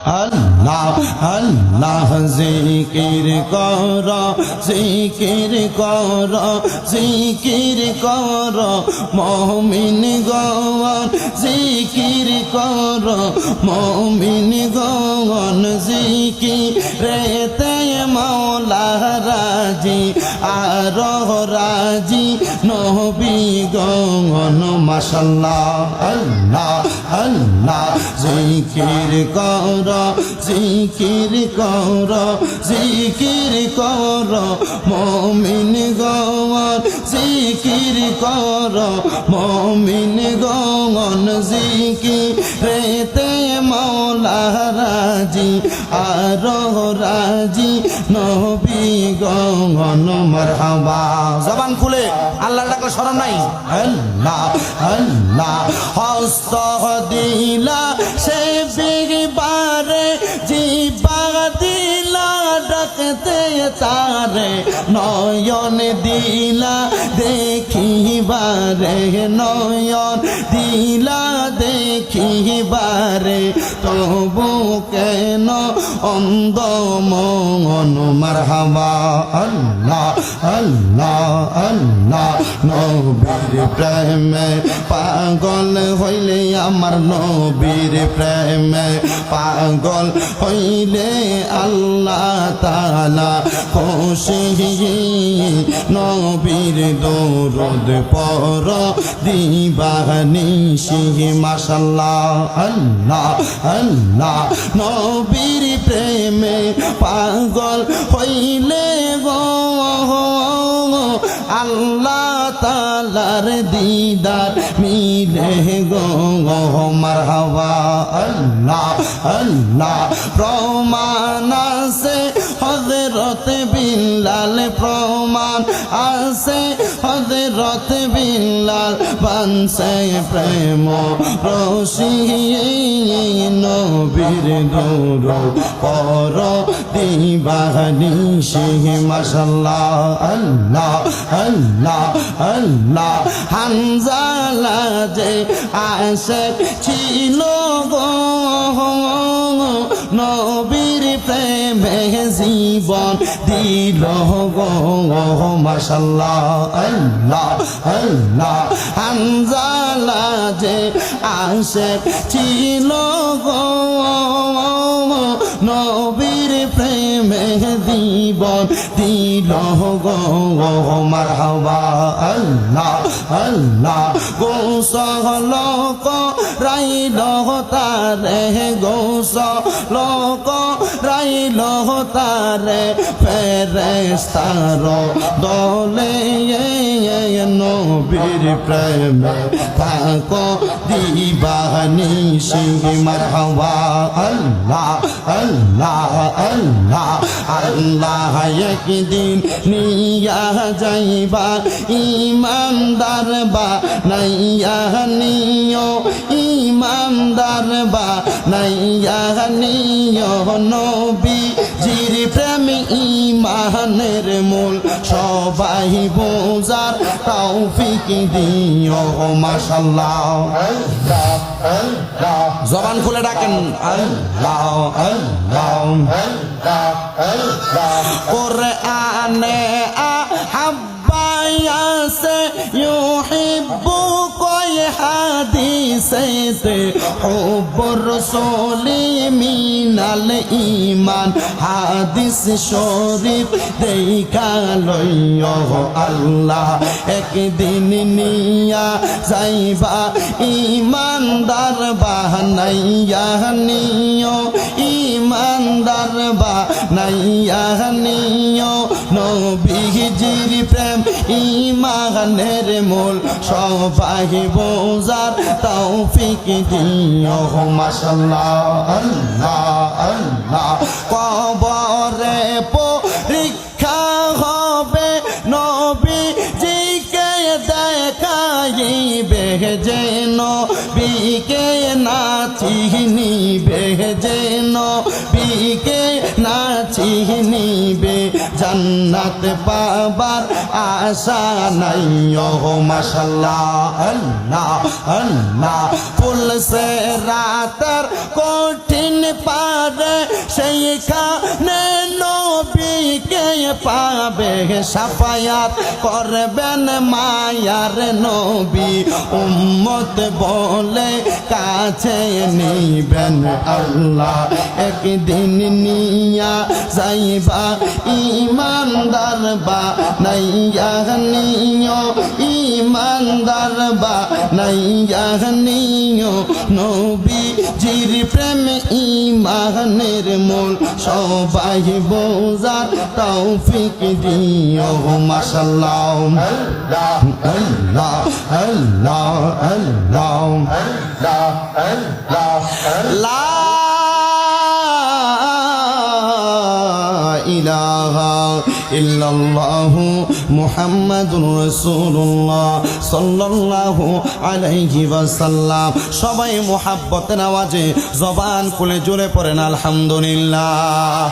আল্লাহ আল্লাহ জিকির কর জিকির কর জিকির কর মুমিন গণ জিকির কর মুমিন গণ জিকিরেতে মাওলা রাজি আর রাজি নবী গণ মাশাআল্লাহ আল্লাহ আল্লাহ জিকির কর জিকির কর জিকির কর মুমিন গণ জিকির কর মুমিন গণ জিকিরেতে মাওলা রাজি আর রাজি নবী গণ মারহাবা। জবান খুলে আল্লাহ ডাকলে শরম নাই। আল্লাহ আল্লাহ হস্ত দিলা সে বিগবারে জিবা দিলা ডাকতে তারে নয়ন দিলা দেখিবারে নয়ন দিলা দেখিবারে তবু কেন অন্ধ মন মারহাবা। আল্লাহ আল্লাহ আল্লাহ নবীর প্রেমে পাগল হইলে আমার নবীর প্রেমে পাগল হইলে আল্লাহ তাআলা খুশি নবীর দরুদ পড় দিবানিশি মাশাআল্লাহ আল্লাহ আল্লাহ নবীর প্রেমে পাগল হইলে গো আল্লাহ তাআলার দিদার মিলে গো মারহাবা। আল্লাহ আল্লাহ প্রমাণ আছে হযরত বিল্লাল প্রমাণ আছে হযরত বিল্লাল বানছে প্রেম রশি নবীর দরুদ পড় দিবানিশি মাশাআল্লাহ আল্লাহ আল্লাহ আল্লাহ হানজালা যে আশিক ছিল গো নবীর প্রেমে জীবন দিল গো মাশাআল্লাহ আল্লাহ আল্লাহ হানজালা যে আশিক ছিল গো নবীর প্রেমে জীবন দিল গো মারহাবা। আল্লাহ আল্লাহ গোসল রাইল তারে গোসল রাইল তারে ফেরেশতার দলে নবীর প্রেমে থাক দিবানিশি মারহাবা। আল্লাহ আল্লাহ আল্লাহ আল্লাহ একদিন নিয়া যাইবা ইমানদার বা নাইয়া নিও ইমানদার বা নাইয়া নিও নবী জির প্রেম ইমানের মূল সবাই বোঝার তৌফিক দিও মাশাআল্লাহ। জবান খুলে ডাকেন আল্লাহ আল্লাহ কোরআনে আহাব্বায়াসে ইউহিব্বু কয় হাদিসেতে হুব্বুর রাসূলি মিনাল ঈমান হাদিস শরীফ দেখা লইও আল্লাহ একদিন নিয়া যাইবা ইমানদার বানাইয়া নিও ইমানদার বানাইয়া নিও নবীজির প্রেম ইমানের মূল সবাই বোঝার তৌফিক দিও মাশাআল্লাহ আল্লাহ আল্লাহ কবরে পরীক্ষা হবে নবীজিকে দেখাইবে যেন বিকে না চিনিবে যেন বিকে না চিনিবে জান্নাত পাবার আশা নাই ও মাশাআল্লাহ আল্লাহ আল্লাহ পুলসে রাতের কঠিন পারে সেইখানে নবীকে পাবে সাফায়াত করবেন মায়ার নবী উম্মত বলে কাছে নিবেন আল্লাহ একদিন নিয়া যাইবা ইমানদার বা নাইয়া নিও ইমানদার বা নাইয়া নিও নবীজির প্রেম ইমানের মূল সবাই বোঝার তৌফিক দিও মাশাআল্লাহ আল্লাহ আল্লাহ আল্লাহ আল্লাহ আল্লাহ লা ইলাহা ইল্লাল্লাহু মুহাম্মাদুর রাসূলুল্লাহ সাল্লাল্লাহু আলাইহি ওয়াসাল্লাম সবাই মুহাব্বতের আওয়াজে জবান খুলে জোরে পড়েন আলহামদুলিল্লাহ।